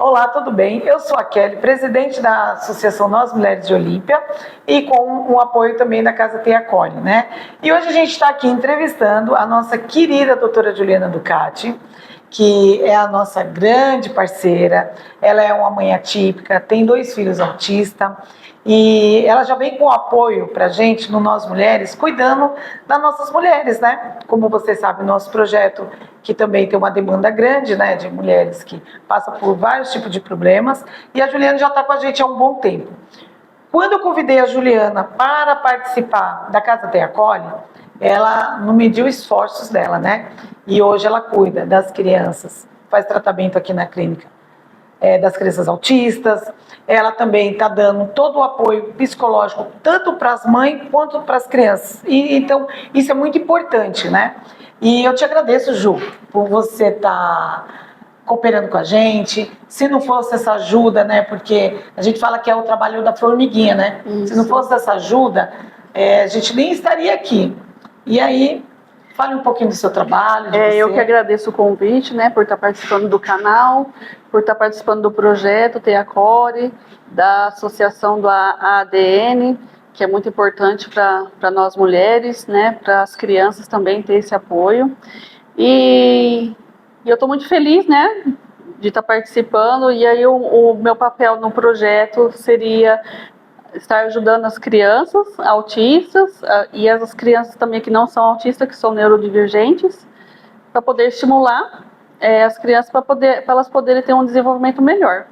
Olá, tudo bem? Eu sou a Kelly, presidente da Associação Nós Mulheres de Olímpia e com o apoio também da Casa Te Acolhe, né? E hoje a gente está aqui entrevistando a nossa querida doutora Juliana Ducati, que é a nossa grande parceira. Ela é uma mãe atípica, tem 2 filhos autistas e ela já vem com apoio para a gente no Nós Mulheres, cuidando das nossas mulheres, né? Como você sabe, o nosso projeto, que também tem uma demanda grande, né, de mulheres que passam por vários tipos de problemas, e a Juliana já está com a gente há um bom tempo. Quando eu convidei a Juliana para participar da Casa Te Acolhe, ela não mediu esforços dela, né? E hoje ela cuida das crianças, faz tratamento aqui na clínica das crianças autistas. Ela também está dando todo o apoio psicológico, tanto para as mães quanto para as crianças. E então, isso é muito importante, né? E eu te agradeço, Ju, por você estar cooperando com a gente. Se não fosse essa ajuda, né? Porque a gente fala que é o trabalho da formiguinha, né? Isso. Se não fosse essa ajuda, a gente nem estaria aqui. E aí, fale um pouquinho do seu trabalho. Eu que agradeço o convite, né? Por estar participando do canal, por estar participando do projeto Te Acolhe, da associação do ADN, que é muito importante para nós mulheres, né? Para as crianças também ter esse apoio. E eu estou muito feliz, né, de estar participando. E aí o meu papel no projeto seria estar ajudando as crianças autistas e as crianças também que não são autistas, que são neurodivergentes, para poder estimular as crianças para elas poderem ter um desenvolvimento melhor.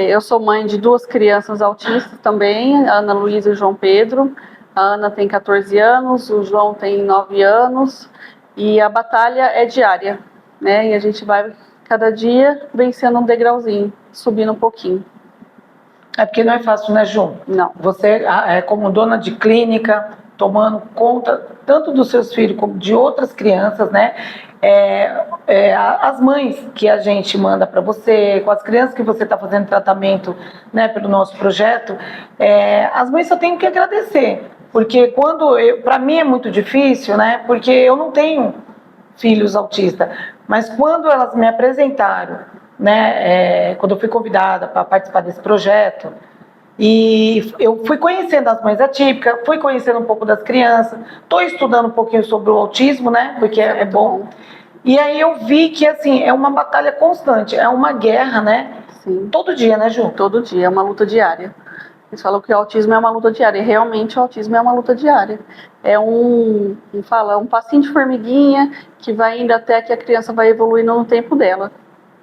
Eu sou mãe de 2 crianças autistas também, a Ana Luísa e o João Pedro. A Ana tem 14 anos, o João tem 9 anos, e a batalha é diária, né? E a gente vai cada dia vencendo um degrauzinho, subindo um pouquinho. É porque não é fácil, né, Ju? Não. Você, como dona de clínica, tomando conta tanto dos seus filhos como de outras crianças, né? As mães que a gente manda para você, com as crianças que você está fazendo tratamento, né, pelo nosso projeto, as mães só têm que agradecer. Porque para mim é muito difícil, né? Porque eu não tenho filhos autistas, mas quando elas me apresentaram, né, quando eu fui convidada para participar desse projeto, e eu fui conhecendo as mães atípicas, fui conhecendo um pouco das crianças, estou estudando um pouquinho sobre o autismo, né, porque é bom. E aí eu vi que, assim, é uma batalha constante, é uma guerra, né? Sim. Todo dia, né, Ju? Todo dia, é uma luta diária. Eles falam que o autismo é uma luta diária, e realmente o autismo é uma luta diária. É um passinho de formiguinha que vai indo até que a criança vai evoluindo no tempo dela.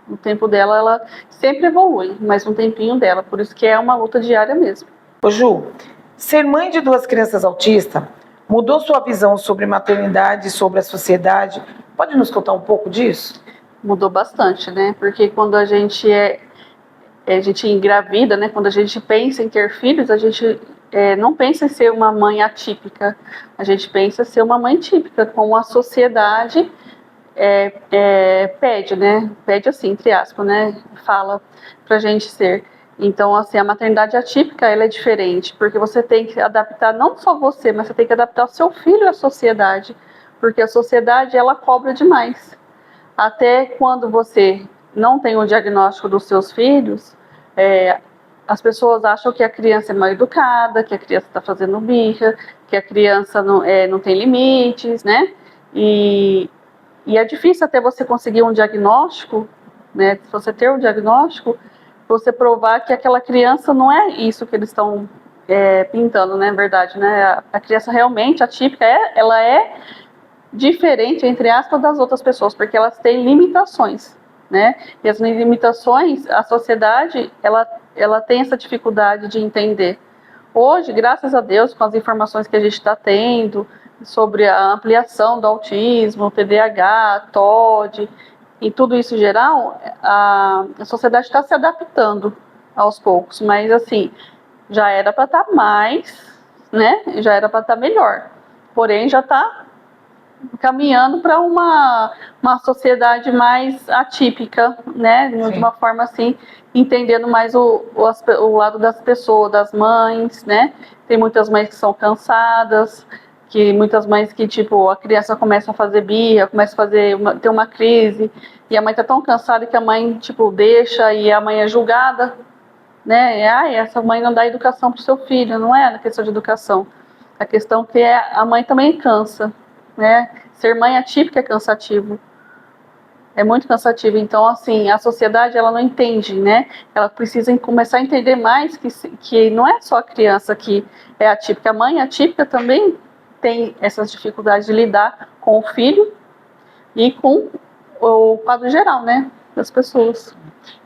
No tempo dela, ela sempre evolui, mas no tempinho dela. Por isso que é uma luta diária mesmo. Ô Ju, ser mãe de 2 crianças autistas mudou sua visão sobre maternidade, sobre a sociedade? Pode nos contar um pouco disso? Mudou bastante, né? Porque quando a gente engravida, né? Quando a gente pensa em ter filhos, a gente não pensa em ser uma mãe atípica. A gente pensa em ser uma mãe típica, como a sociedade pede, né? Pede assim, entre aspas, né? Fala pra gente ser. Então, assim, a maternidade atípica, ela é diferente, porque você tem que adaptar não só você, mas você tem que adaptar o seu filho à sociedade, porque a sociedade, ela cobra demais. Até quando você não tem o diagnóstico dos seus filhos, as pessoas acham que a criança é mal educada, que a criança está fazendo birra, que a criança não tem limites, né? E é difícil até você conseguir um diagnóstico, né? Se você ter um diagnóstico, você provar que aquela criança não é isso que eles estão pintando, né? Na verdade, né? A criança realmente atípica, ela é diferente, entre aspas, das outras pessoas, porque elas têm limitações, né? E as limitações, a sociedade, ela tem essa dificuldade de entender. Hoje, graças a Deus, com as informações que a gente está tendo sobre a ampliação do autismo, TDAH, TOD, e tudo isso em geral, a sociedade está se adaptando aos poucos, mas assim, já era para estar mais, né? Já era para estar melhor, porém já está caminhando para uma sociedade mais atípica, né? Sim. De uma forma assim, entendendo mais o lado das pessoas, das mães, né? Tem muitas mães que são cansadas, que muitas mães que, tipo, a criança começa a fazer birra, começa a ter uma crise, e a mãe tá tão cansada que a mãe, tipo, deixa e a mãe é julgada, né? Essa mãe não dá educação pro seu filho, não é a questão de educação. A questão que a mãe também cansa, né? Ser mãe atípica é cansativo. É muito cansativo. Então, assim, a sociedade, ela não entende, né? Ela precisa começar a entender mais que não é só a criança que é atípica. A mãe atípica também tem essas dificuldades de lidar com o filho e com o quadro geral, né? Das pessoas.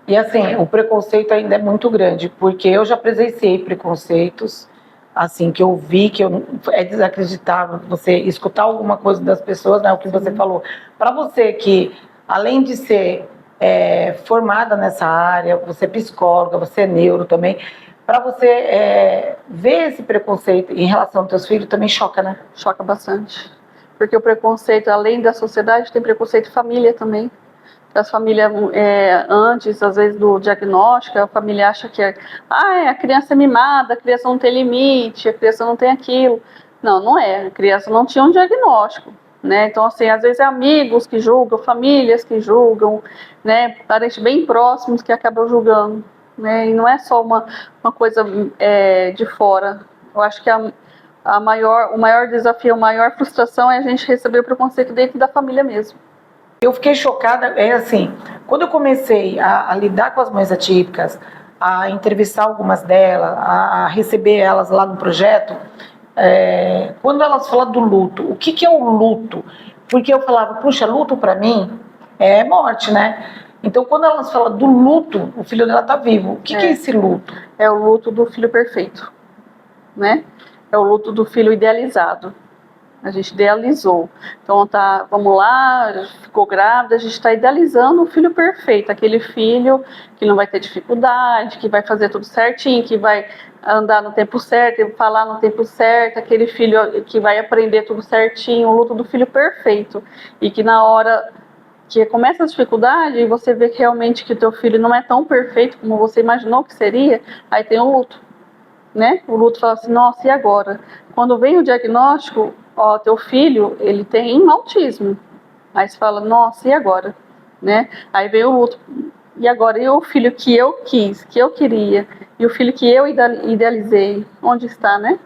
E assim, o preconceito ainda é muito grande, porque eu já presenciei preconceitos, assim, que eu vi que é desacreditável você escutar alguma coisa das pessoas, né? O que você falou. Para você que, além de ser formada nessa área, você é psicóloga, você é neuro também, para você ver esse preconceito em relação aos seus filhos também choca, né? Choca bastante. Porque o preconceito, além da sociedade, tem preconceito família também. As famílias, antes, às vezes, do diagnóstico, a família acha que a criança é mimada, a criança não tem limite, a criança não tem aquilo. Não, não é. A criança não tinha um diagnóstico, né? Então, assim, às vezes é amigos que julgam, famílias que julgam, né? Parentes bem próximos que acabam julgando, né? E não é só uma coisa de fora. Eu acho que o maior desafio, a maior frustração é a gente receber o preconceito dentro da família mesmo. Eu fiquei chocada, assim, quando eu comecei a lidar com as mães atípicas, a entrevistar algumas delas, a receber elas lá no projeto, quando elas falam do luto, o que é o luto? Porque eu falava, puxa, luto para mim é morte, né? Então, quando elas falam do luto, o filho dela tá vivo. O que é esse luto? É o luto do filho perfeito, né? É o luto do filho idealizado. A gente idealizou. Então, vamos lá, ficou grávida, a gente está idealizando o filho perfeito, aquele filho que não vai ter dificuldade, que vai fazer tudo certinho, que vai andar no tempo certo, falar no tempo certo, aquele filho que vai aprender tudo certinho, o luto do filho perfeito. E que na hora que começa a dificuldade, você vê que realmente que o teu filho não é tão perfeito como você imaginou que seria, aí tem o luto, né? O luto fala assim, nossa, e agora? Quando vem o diagnóstico, teu filho, ele tem autismo. Aí você fala, nossa, e agora? Né? Aí vem o luto. E agora? E o filho que eu quis, que eu queria? E o filho que eu idealizei? Onde está, né?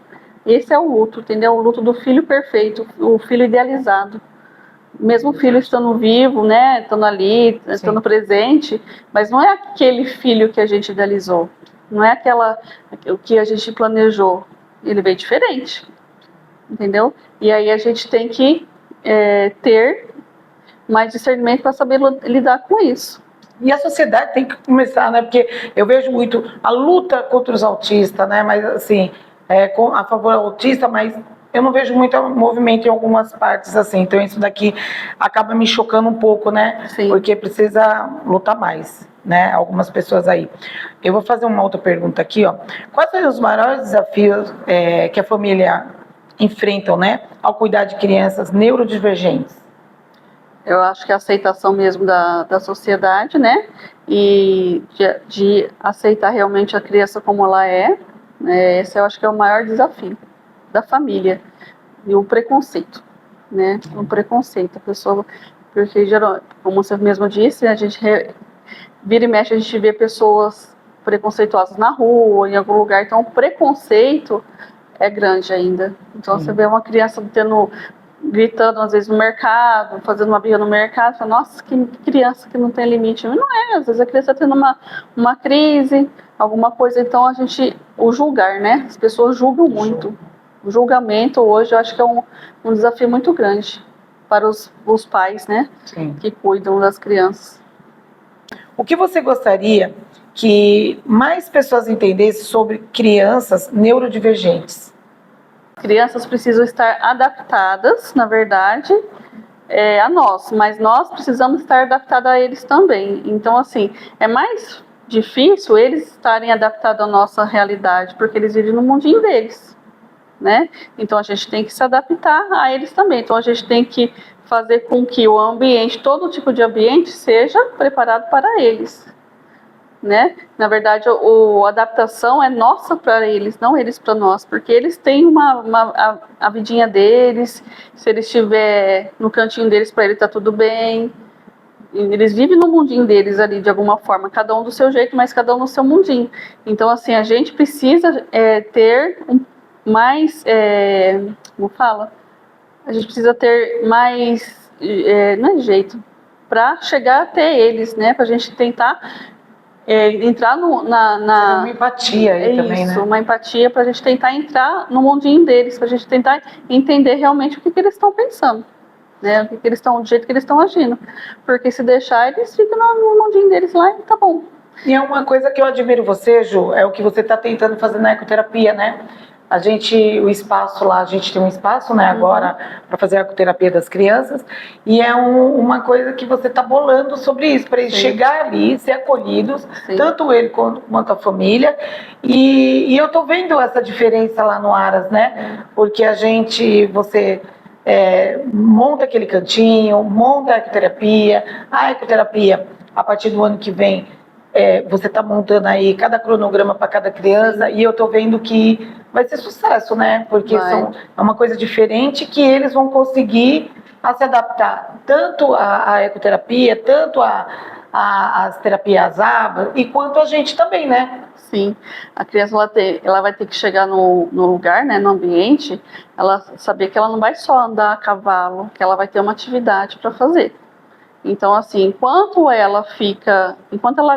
Esse é o luto, entendeu? O luto do filho perfeito, o filho idealizado. Mesmo o filho estando vivo, né? Estando ali, estando presente, mas não é aquele filho que a gente idealizou. Não é o que a gente planejou. Ele veio diferente. Entendeu? E aí a gente tem que ter mais discernimento para saber lidar com isso. E a sociedade tem que começar, né? Porque eu vejo muito a luta contra os autistas, né? Mas assim, a favor do autista, mas eu não vejo muito movimento em algumas partes, assim. Então isso daqui acaba me chocando um pouco, né? Sim. Porque precisa lutar mais, né? Algumas pessoas aí. Eu vou fazer uma outra pergunta aqui, ó. Quais são os maiores desafios que a família enfrentam, né? Ao cuidar de crianças neurodivergentes? Eu acho que a aceitação mesmo da sociedade, né? E de aceitar realmente a criança como ela é. Esse eu acho que é o maior desafio da família. E o preconceito, né? O preconceito. A pessoa, porque, como você mesmo disse, a gente vira e mexe, a gente vê pessoas preconceituosas na rua, em algum lugar. Então, o preconceito é grande ainda. Então, você vê uma criança gritando às vezes no mercado, fazendo uma birra no mercado, fala, nossa, que criança que não tem limite. Mas não é, às vezes a criança está tendo uma crise, alguma coisa, então o julgar, né? As pessoas julgam muito. O julgamento hoje eu acho que é um desafio muito grande para os pais, né? Sim. Que cuidam das crianças. O que você gostaria que mais pessoas entendessem sobre crianças neurodivergentes? Crianças precisam estar adaptadas, na verdade, a nós, mas nós precisamos estar adaptados a eles também. Então, assim, é mais difícil eles estarem adaptados à nossa realidade, porque eles vivem no mundinho deles, né? Então, a gente tem que se adaptar a eles também. Então, a gente tem que fazer com que o ambiente, todo tipo de ambiente, seja preparado para eles. né? Na verdade, a adaptação é nossa para eles, não eles para nós, porque eles têm a vidinha deles, se eles estiver no cantinho deles, para ele tá tudo bem. Eles vivem no mundinho deles ali, de alguma forma, cada um do seu jeito, mas cada um no seu mundinho. Então, assim, a gente precisa ter mais, como fala? A gente precisa ter mais, não é jeito, para chegar até eles, né? Para a gente tentar entrar Seria uma empatia aí também, isso, né? uma empatia para a gente tentar entrar no mundinho deles, para a gente tentar entender realmente o que eles estão pensando, né? O que eles estão, do jeito que eles estão agindo, porque se deixar eles ficam no mundinho deles lá e tá bom. E é uma coisa que eu admiro você, Ju, é o que você está tentando fazer na ecoterapia, né? O espaço lá, a gente tem um espaço, né, agora, para fazer a ecoterapia das crianças, e é uma coisa que você está bolando sobre isso, para eles chegar ali, ser acolhidos, tanto ele quanto a família, e eu estou vendo essa diferença lá no Aras, né, porque você monta aquele cantinho, monta a ecoterapia, a partir do ano que vem, você está montando aí cada cronograma para cada criança. Sim. E eu estou vendo que vai ser sucesso, né? Porque é uma coisa diferente que eles vão conseguir se adaptar tanto à ecoterapia, tanto às terapias ABA, e quanto a gente também, né? Sim, a criança ela vai ter que chegar no lugar, né, no ambiente, ela saber que ela não vai só andar a cavalo, que ela vai ter uma atividade para fazer. Então, assim, enquanto ela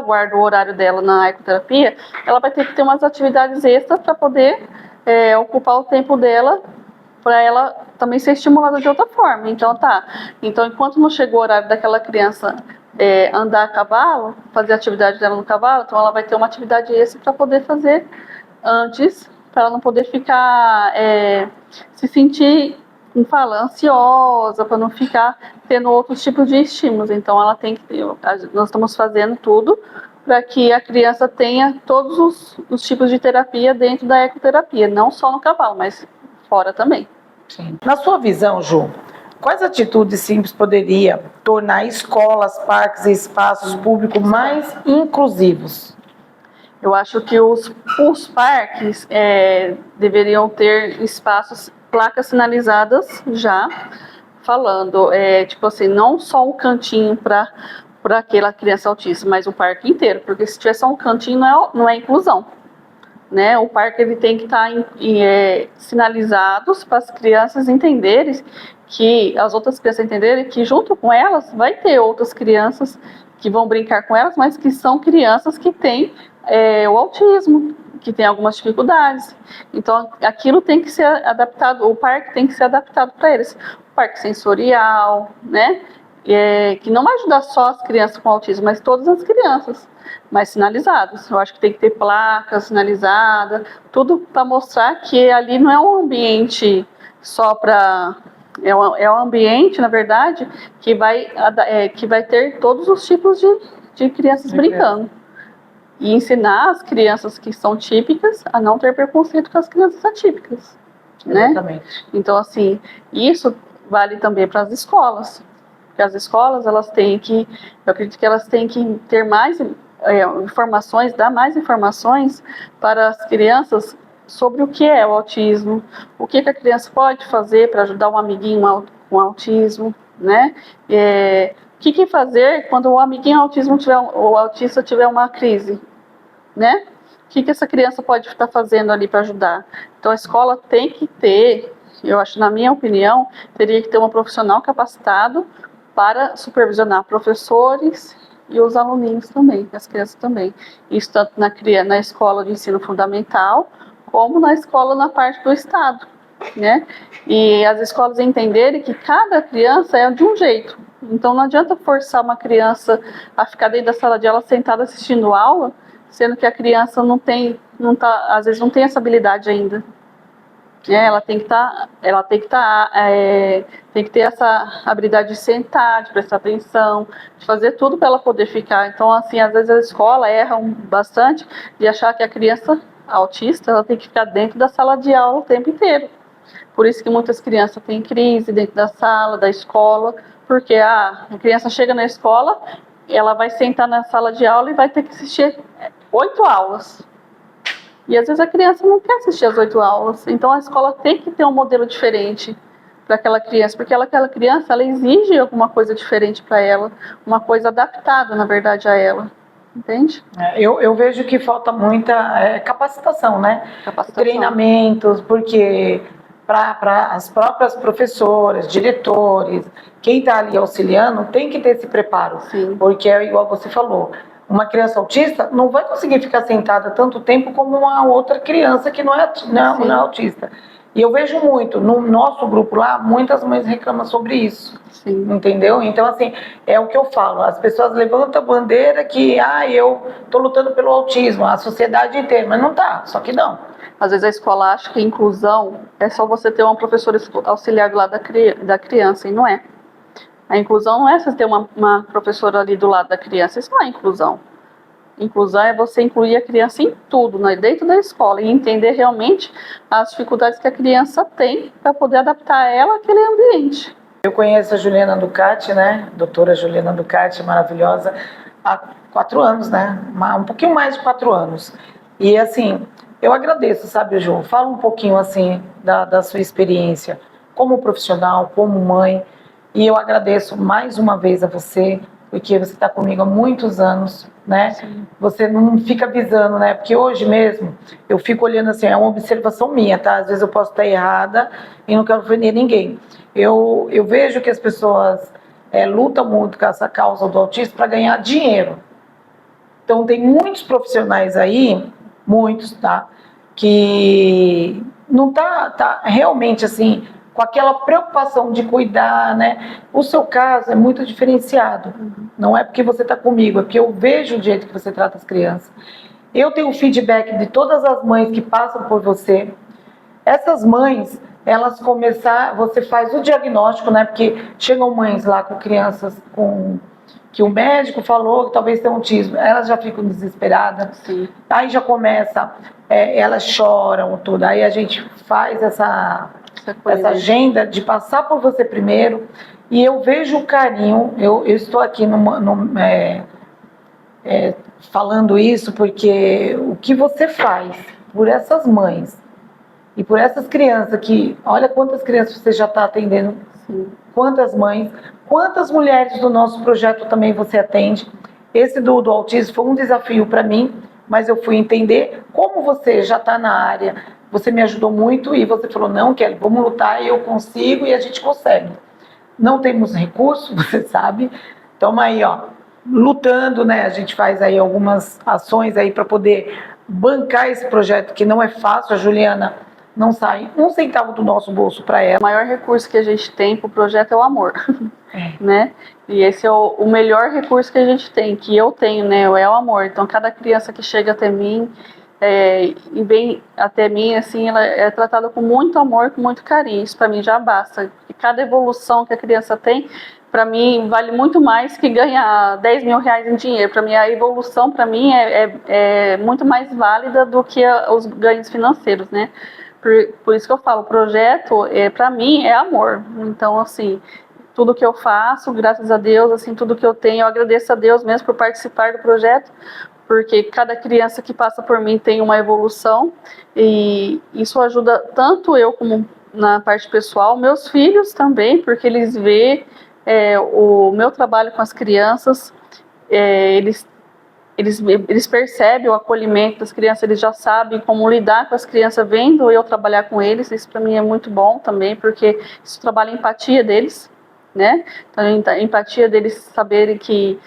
guarda o horário dela na ecoterapia, ela vai ter que ter umas atividades extras para poder ocupar o tempo dela, para ela também ser estimulada de outra forma. Então, enquanto não chegou o horário daquela criança andar a cavalo, fazer a atividade dela no cavalo, então ela vai ter uma atividade extra para poder fazer antes, para ela não poder ficar, se sentir, como fala, ansiosa, para não ficar tendo outros tipos de estímulos. Então ela tem que nós estamos fazendo tudo para que a criança tenha todos os tipos de terapia dentro da ecoterapia, não só no cavalo, mas fora também. Sim. Na sua visão, Ju, quais atitudes simples poderia tornar escolas, parques e espaços públicos mais inclusivos? Eu acho que os parques deveriam ter espaços, placas sinalizadas já, falando, tipo assim, não só um cantinho para aquela criança autista, mas o parque inteiro, porque se tiver só um cantinho não é inclusão. Né? O parque ele tem que estar sinalizados para as crianças entenderem as outras crianças entenderem que junto com elas vai ter outras crianças que vão brincar com elas, mas que são crianças que têm o autismo, que têm algumas dificuldades. Então aquilo tem que ser adaptado, o parque tem que ser adaptado para eles. O parque sensorial, né? Que não vai ajudar só as crianças com autismo, mas todas as crianças, mas sinalizados. Eu acho que tem que ter placa sinalizada, tudo para mostrar que ali não é um ambiente só para... É um ambiente, na verdade, que vai ter todos os tipos de crianças brincando. E ensinar as crianças que são típicas a não ter preconceito com as crianças atípicas. Né? Exatamente. Então, assim, isso vale também para as escolas. Porque as escolas, eu acredito que elas têm que ter mais informações, dar mais informações para as crianças sobre o que é o autismo, o que a criança pode fazer para ajudar um amiguinho com autismo, né? O que fazer quando o amiguinho o autista tiver uma crise, né? O que essa criança pode estar fazendo ali para ajudar? Então a escola tem que ter, eu acho, na minha opinião, teria que ter um profissional capacitado para supervisionar professores e os aluninhos também, as crianças também. Isso tanto na escola de ensino fundamental, como na escola na parte do Estado, né? E as escolas entenderem que cada criança é de um jeito. Então não adianta forçar uma criança a ficar dentro da sala de aula sentada assistindo aula, sendo que a criança às vezes não tem essa habilidade ainda. Ela tem que ter essa habilidade de sentar, de prestar atenção, de fazer tudo para ela poder ficar. Então, assim, às vezes a escola erra bastante de achar que a criança autista ela tem que ficar dentro da sala de aula o tempo inteiro. Por isso que muitas crianças têm crise dentro da sala, da escola, porque a criança chega na escola, ela vai sentar na sala de aula e vai ter que assistir 8 aulas. E às vezes a criança não quer assistir as 8 aulas. Então a escola tem que ter um modelo diferente para aquela criança, porque aquela criança, ela exige alguma coisa diferente para ela, uma coisa adaptada, na verdade, a ela. Entende? Eu vejo que falta muita capacitação, né? Capacitação. Treinamentos, porque para as próprias professoras, diretores, quem está ali auxiliando, tem que ter esse preparo. Sim. Porque é igual você falou, uma criança autista não vai conseguir ficar sentada tanto tempo como uma outra criança que não é autista. E eu vejo muito, no nosso grupo lá, muitas mães reclamam sobre isso. Sim. Entendeu? Então, assim, é o que eu falo. As pessoas levantam a bandeira que, eu tô lutando pelo autismo, a sociedade inteira, mas não tá, só que não. Às vezes a escola acha que inclusão é só você ter uma professora auxiliar do lado da criança, e não é. A inclusão não é você ter uma professora ali do lado da criança, isso não é inclusão. Inclusão é você incluir a criança em tudo, né, dentro da escola, e entender realmente as dificuldades que a criança tem para poder adaptar ela àquele ambiente. Eu conheço a Juliana Ducati, né? Doutora Juliana Ducati, maravilhosa, há 4 anos, né? Um pouquinho mais de 4 anos. E assim, eu agradeço, sabe, Ju? Fala um pouquinho assim da sua experiência como profissional, como mãe. E eu agradeço mais uma vez a você, porque você está comigo há muitos anos, né? Sim. Você não fica avisando, né? Porque hoje mesmo eu fico olhando assim, é uma observação minha, tá? Às vezes eu posso estar errada e não quero ofender ninguém. Eu vejo que as pessoas lutam muito com essa causa do autismo para ganhar dinheiro. Então tem muitos profissionais aí, muitos, tá? Que não tá realmente assim com aquela preocupação de cuidar, né? O seu caso é muito diferenciado. Não é porque você está comigo, é porque eu vejo o jeito que você trata as crianças. Eu tenho feedback de todas as mães que passam por você. Essas mães, elas você faz o diagnóstico, né? Porque chegam mães lá com crianças que o médico falou que talvez tenham autismo, elas já ficam desesperadas. Sim. Aí já começa, elas choram, tudo. Aí a gente faz essa agenda de passar por você primeiro, e eu vejo o carinho, eu estou aqui falando isso porque o que você faz por essas mães e por essas crianças que, olha quantas crianças você já está atendendo, Sim. Quantas mães, quantas mulheres do nosso projeto também você atende. Esse do autismo foi um desafio para mim, mas eu fui entender como você já está na área. Você me ajudou muito e você falou, não, Kelly, vamos lutar, eu consigo, e a gente consegue. Não temos recursos, você sabe, estamos aí, lutando, né? A gente faz aí algumas ações aí para poder bancar esse projeto, que não é fácil. A Juliana não sai um centavo do nosso bolso para ela. O maior recurso que a gente tem para o projeto é o amor, né? E esse é o melhor recurso que a gente tem, que eu tenho, né? É o amor. Então, cada criança que chega até mim e vem até mim, assim, ela é tratada com muito amor, com muito carinho. Isso para mim já basta. E cada evolução que a criança tem, para mim, vale muito mais que ganhar 10 mil reais em dinheiro. Para mim, a evolução, para mim, é muito mais válida do que os ganhos financeiros, né? Por isso que eu falo, o projeto, para mim, é amor. Então, assim, tudo que eu faço, graças a Deus, assim, tudo que eu tenho, eu agradeço a Deus mesmo por participar do projeto, porque cada criança que passa por mim tem uma evolução, e isso ajuda tanto eu como na parte pessoal, meus filhos também, porque eles veem o meu trabalho com as crianças, eles percebem o acolhimento das crianças, eles já sabem como lidar com as crianças, vendo eu trabalhar com eles. Isso para mim é muito bom também, porque isso trabalha a empatia deles, né? Então, a empatia deles saberem que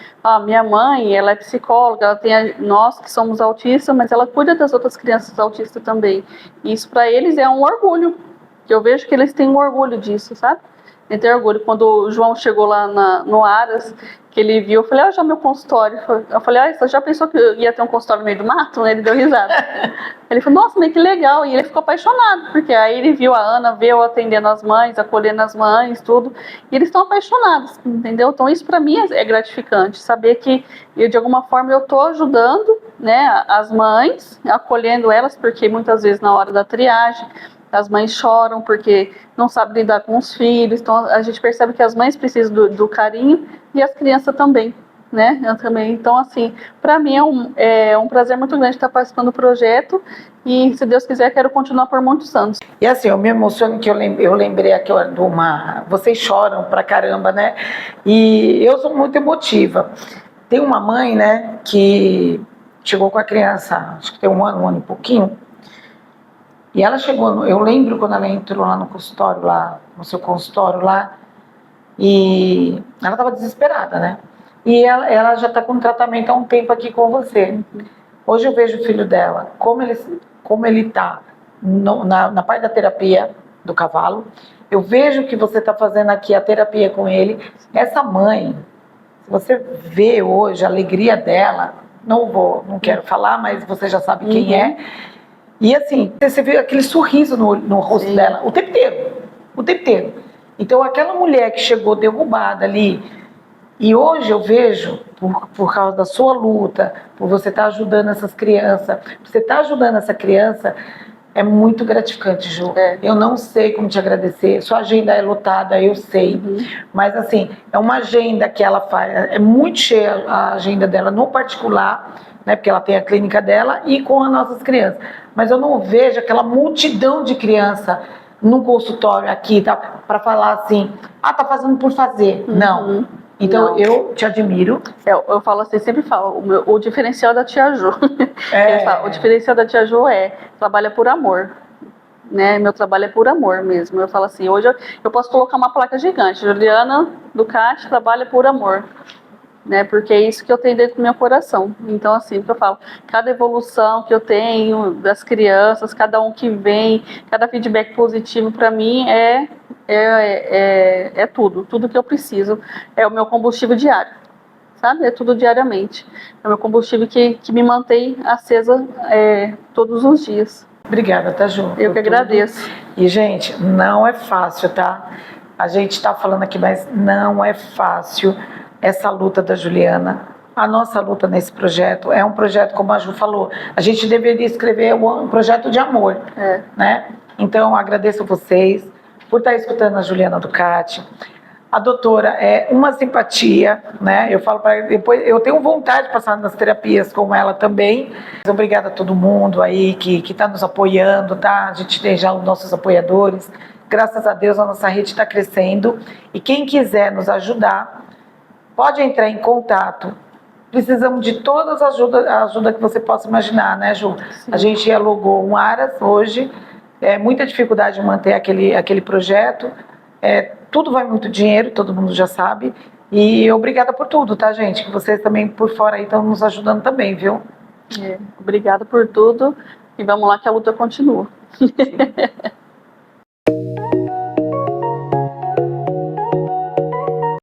minha mãe, ela é psicóloga, ela tem nós que somos autistas, mas ela cuida das outras crianças autistas também. E isso para eles é um orgulho, que eu vejo que eles têm um orgulho disso, sabe? Ele tem orgulho. Quando o João chegou lá no Aras, que ele viu, eu falei, já meu consultório. Eu falei, você já pensou que eu ia ter um consultório no meio do mato? Ele deu risada. Ele falou, nossa, mas que legal. E ele ficou apaixonado, porque aí ele viu a Ana, veio atendendo as mães, acolhendo as mães, tudo. E eles estão apaixonados, entendeu? Então isso para mim é gratificante, saber que eu, de alguma forma, eu estou ajudando, né, as mães, acolhendo elas, porque muitas vezes na hora da triagem, as mães choram porque não sabem lidar com os filhos. Então a gente percebe que as mães precisam do carinho e as crianças também. né? Eu também. Então, assim, para mim é um prazer muito grande estar participando do projeto e, se Deus quiser, quero continuar por muitos anos. E assim, eu me emociono que eu lembrei aqui de uma... Vocês choram pra caramba, né? E eu sou muito emotiva. Tem uma mãe, né, que chegou com a criança, acho que tem um ano e pouquinho, e ela chegou, eu lembro quando ela entrou lá no consultório, lá, no seu consultório lá, e ela estava desesperada, né? E ela já está com tratamento há um tempo aqui com você. Hoje eu vejo o filho dela, como ele está na parte da terapia do cavalo. Eu vejo que você está fazendo aqui a terapia com ele. Essa mãe, se você vê hoje a alegria dela, não quero falar, mas você já sabe quem é. E assim, você vê aquele sorriso no rosto Sim. dela o tempo inteiro. Então aquela mulher que chegou derrubada ali, e hoje eu vejo, por causa da sua luta, por você estar ajudando essas crianças, você estar ajudando essa criança, é muito gratificante, Ju. Eu não sei como te agradecer. Sua agenda é lotada, eu sei. Mas assim, é uma agenda que ela faz, é muito cheia a agenda dela no particular, né? Porque ela tem a clínica dela e com as nossas crianças. Mas eu não vejo aquela multidão de criança no consultório aqui, tá, para falar assim, tá fazendo por fazer. Não. Então, Não. Eu te admiro. Eu falo assim, sempre falo, o diferencial da Tia Ju. Eles falam, o diferencial da Tia Ju trabalha por amor. Né? Meu trabalho é por amor mesmo. Eu falo assim, hoje eu posso colocar uma placa gigante, Juliana Ducati trabalha por amor. Né? Porque é isso que eu tenho dentro do meu coração. Então, assim, que eu falo, cada evolução que eu tenho das crianças, cada um que vem, cada feedback positivo para mim é tudo que eu preciso. É o meu combustível diário, sabe? É tudo diariamente. É o meu combustível que me mantém acesa todos os dias. Obrigada, tá, Ju? Eu que agradeço. E, gente, não é fácil, tá? A gente tá falando aqui, mas não é fácil essa luta da Juliana. A nossa luta nesse projeto é um projeto, como a Ju falou, a gente deveria escrever um projeto de amor, né? Então, agradeço vocês por estar escutando a Juliana Ducati. A doutora é uma simpatia, né? Eu falo para depois, eu tenho vontade de passar nas terapias com ela também. Obrigada a todo mundo aí que está nos apoiando, tá? A gente tem já os nossos apoiadores. Graças a Deus a nossa rede está crescendo. E quem quiser nos ajudar, pode entrar em contato. Precisamos de todas as ajuda que você possa imaginar, né, Ju? Sim. A gente alugou um Aras hoje. É muita dificuldade de manter aquele projeto. Tudo vai muito dinheiro, todo mundo já sabe. E obrigada por tudo, tá, gente? Que vocês também por fora aí estão nos ajudando também, viu? Obrigada por tudo. E vamos lá que a luta continua.